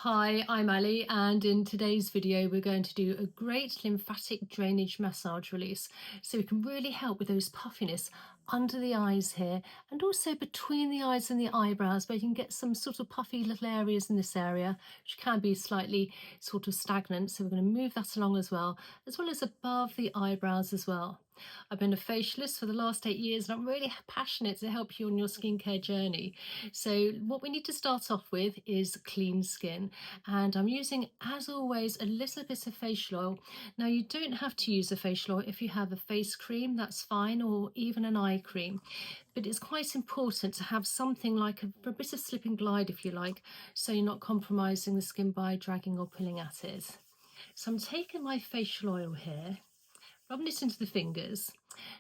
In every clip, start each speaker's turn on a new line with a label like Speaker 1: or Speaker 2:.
Speaker 1: Hi, I'm Ali, and in today's video we're going to do a great lymphatic drainage massage release so we can really help with those puffiness under the eyes here and also between the eyes and the eyebrows, where you can get some sort of puffy little areas in this area which can be slightly sort of stagnant, so we're going to move that along as well as above the eyebrows as well. I've been a facialist for the last 8 years and I'm really passionate to help you on your skincare journey. So what we need to start off with is clean skin, and I'm using, as always, a little bit of facial oil. Now you don't have to use a facial oil. If you have a face cream, that's fine, or even an eye cream, but it's quite important to have something like a bit of slip and glide, if you like, so you're not compromising the skin by dragging or pulling at it. So I'm taking my facial oil here, rubbing it into the fingers.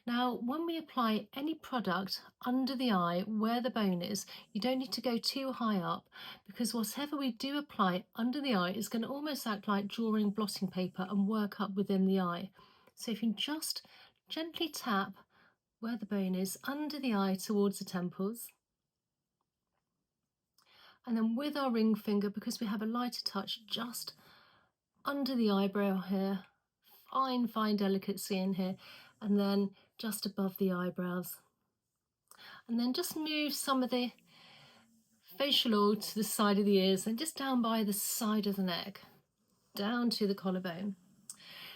Speaker 1: Now, when we apply any product under the eye where the bone is, you don't need to go too high up, because whatever we do apply under the eye is going to almost act like drawing blotting paper and work up within the eye. So if you just gently tap where the bone is under the eye towards the temples, and then with our ring finger, because we have a lighter touch, just under the eyebrow here, fine delicacy in here, and then just above the eyebrows, and then just move some of the facial oil to the side of the ears and just down by the side of the neck, down to the collarbone.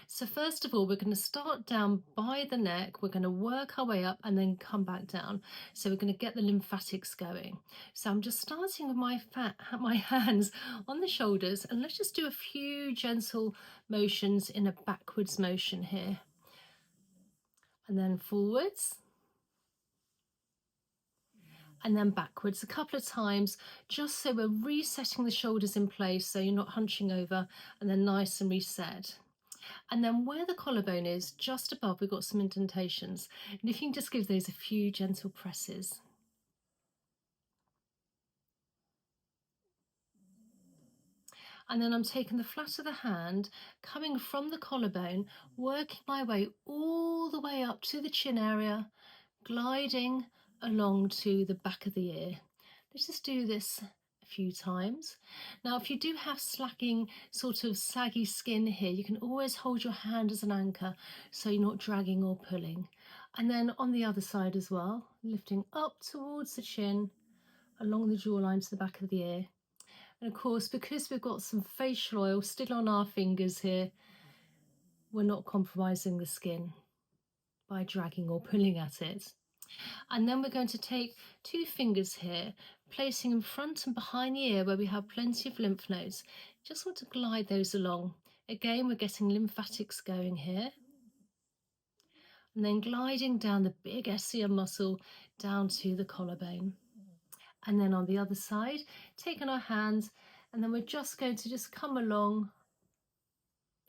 Speaker 1: So first of all, we're going to start down by the neck, we're going to work our way up and then come back down. So we're going to get the lymphatics going. So I'm just starting with my hands on the shoulders, and let's just do a few gentle motions in a backwards motion here. And then forwards. And then backwards a couple of times, just so we're resetting the shoulders in place so you're not hunching over, and then nice and reset. And then where the collarbone is, just above, we've got some indentations. And if you can just give those a few gentle presses. And then I'm taking the flat of the hand, coming from the collarbone, working my way all the way up to the chin area, gliding along to the back of the ear. Let's just do this a few times. Now, if you do have slacking, sort of saggy skin here, you can always hold your hand as an anchor so you're not dragging or pulling. And then on the other side as well, lifting up towards the chin, along the jawline to the back of the ear. And of course, because we've got some facial oil still on our fingers here, we're not compromising the skin by dragging or pulling at it. And then we're going to take 2 fingers here, placing in front and behind the ear where we have plenty of lymph nodes. Just want to glide those along. Again, we're getting lymphatics going here. And then gliding down the big SCM muscle down to the collarbone. And then on the other side, taking our hands, and then we're just going to just come along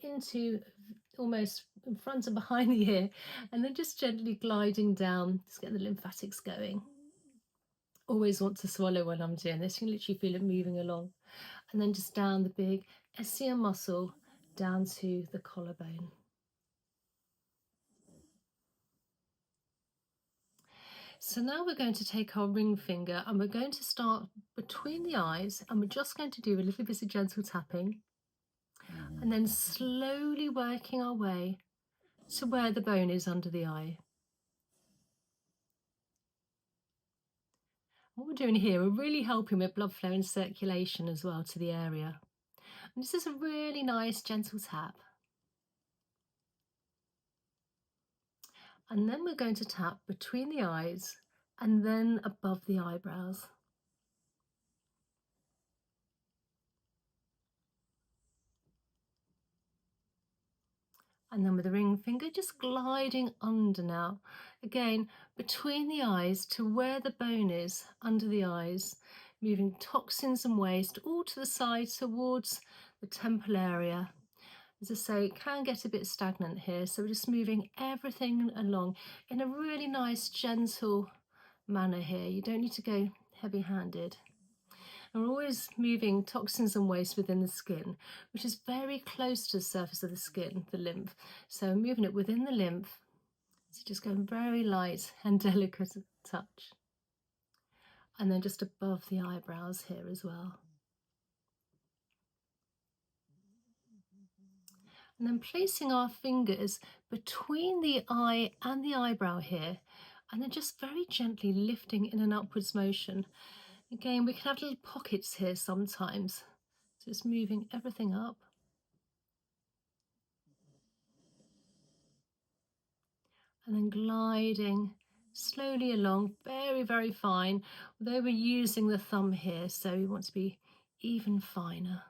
Speaker 1: into almost in front and behind the ear, and then just gently gliding down, just get the lymphatics going. Always want to swallow when I'm doing this. You can literally feel it moving along. And then just down the big SCM muscle down to the collarbone. So now we're going to take our ring finger and we're going to start between the eyes, and we're just going to do a little bit of gentle tapping, and then slowly working our way to where the bone is under the eye. What we're doing here, we're really helping with blood flow and circulation as well to the area. And this is a really nice gentle tap. And then we're going to tap between the eyes and then above the eyebrows. And then with the ring finger, just gliding under now. Again, between the eyes to where the bone is under the eyes, moving toxins and waste all to the side towards the temple area. As I say, it can get a bit stagnant here, so we're just moving everything along in a really nice, gentle manner here. You don't need to go heavy-handed. And we're always moving toxins and waste within the skin, which is very close to the surface of the skin, the lymph. So moving it within the lymph, so just going very light and delicate touch. And then just above the eyebrows here as well. And then placing our fingers between the eye and the eyebrow here, and then just very gently lifting in an upwards motion. Again, we can have little pockets here sometimes. So it's moving everything up. And then gliding slowly along, very, very fine. Although we're using the thumb here, so we want to be even finer.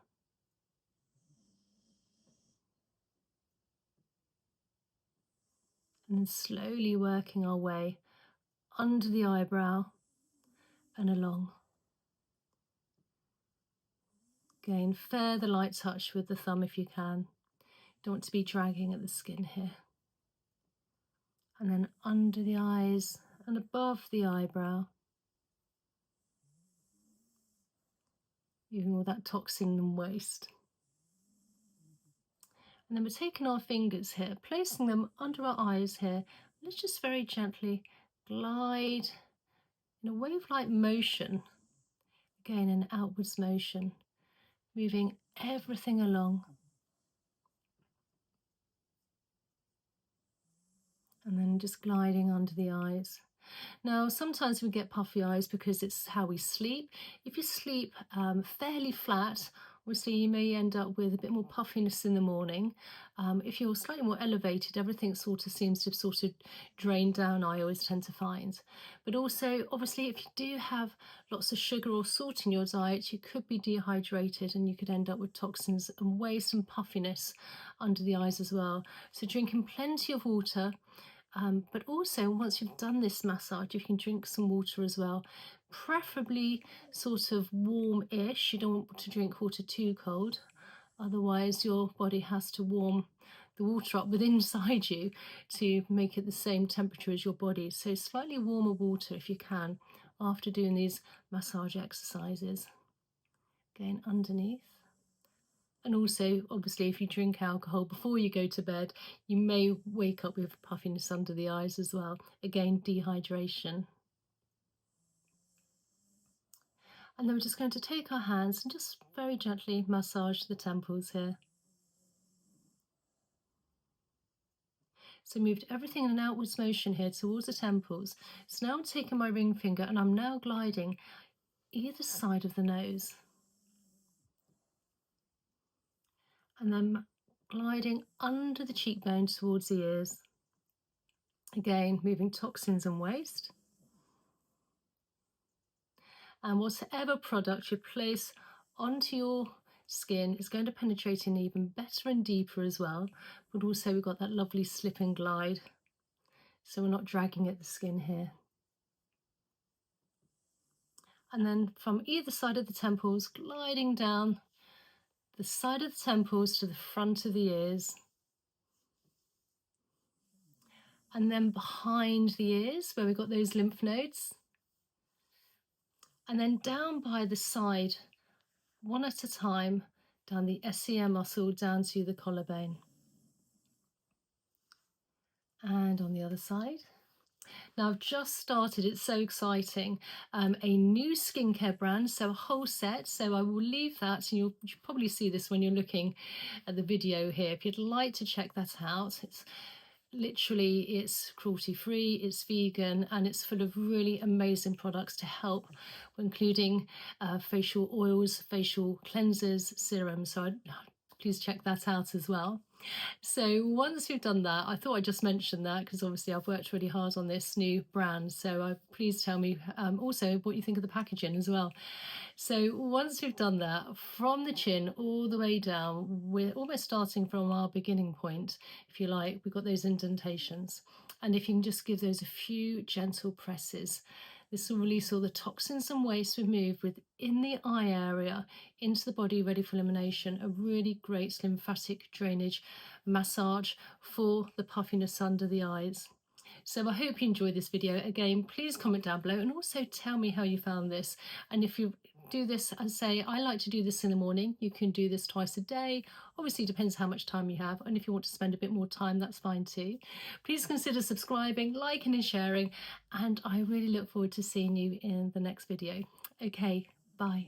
Speaker 1: And then slowly working our way under the eyebrow and along. Again, further light touch with the thumb if you can. Don't want to be dragging at the skin here. And then under the eyes and above the eyebrow. Using all that toxin and waste. And then we're taking our fingers here, placing them under our eyes here. Let's just very gently glide in a wave-like motion. Again, an outwards motion, moving everything along. And then just gliding under the eyes. Now, sometimes we get puffy eyes because it's how we sleep. If you sleep fairly flat, obviously you may end up with a bit more puffiness in the morning. If you're slightly more elevated, everything sort of seems to sort of drain down, I always tend to find. But also, obviously, if you do have lots of sugar or salt in your diet, you could be dehydrated and you could end up with toxins and waste and puffiness under the eyes as well. So drinking plenty of water. But also, once you've done this massage, you can drink some water as well, preferably sort of warm-ish. You don't want to drink water too cold, otherwise your body has to warm the water up within inside you to make it the same temperature as your body. So slightly warmer water if you can after doing these massage exercises. Again, underneath. And also, obviously, if you drink alcohol before you go to bed, you may wake up with puffiness under the eyes as well. Again, dehydration. And then we're just going to take our hands and just very gently massage the temples here. So moved everything in an outwards motion here towards the temples. So now I'm taking my ring finger and I'm now gliding either side of the nose. And then gliding under the cheekbone towards the ears. Again, moving toxins and waste. And whatever product you place onto your skin is going to penetrate in even better and deeper as well. But also we've got that lovely slip and glide. So we're not dragging at the skin here. And then from either side of the temples, gliding down the side of the temples to the front of the ears. And then behind the ears, where we've got those lymph nodes. And then down by the side, one at a time, down the SCM muscle, down to the collarbone. And on the other side. Now I've just started, it's so exciting, a new skincare brand, so a whole set, so I will leave that, and you'll probably see this when you're looking at the video here. If you'd like to check that out, it's cruelty free, it's vegan, and it's full of really amazing products to help, including facial oils, facial cleansers, serums, so please check that out as well. So once we've done that, I thought I'd just mention that because obviously I've worked really hard on this new brand. So please tell me also what you think of the packaging as well. So once we've done that, from the chin all the way down, we're almost starting from our beginning point, if you like. We've got those indentations. And if you can just give those a few gentle presses, this will release all the toxins and waste removed within the eye area into the body, ready for elimination. A really great lymphatic drainage massage for the puffiness under the eyes. So I hope you enjoyed this video. Again, please comment down below and also tell me how you found this. And if you do this, I say I like to do this in the morning. You can do this twice a day. Obviously, it depends how much time you have. And if you want to spend a bit more time, that's fine too. Please consider subscribing, liking and sharing. And I really look forward to seeing you in the next video. Okay, bye.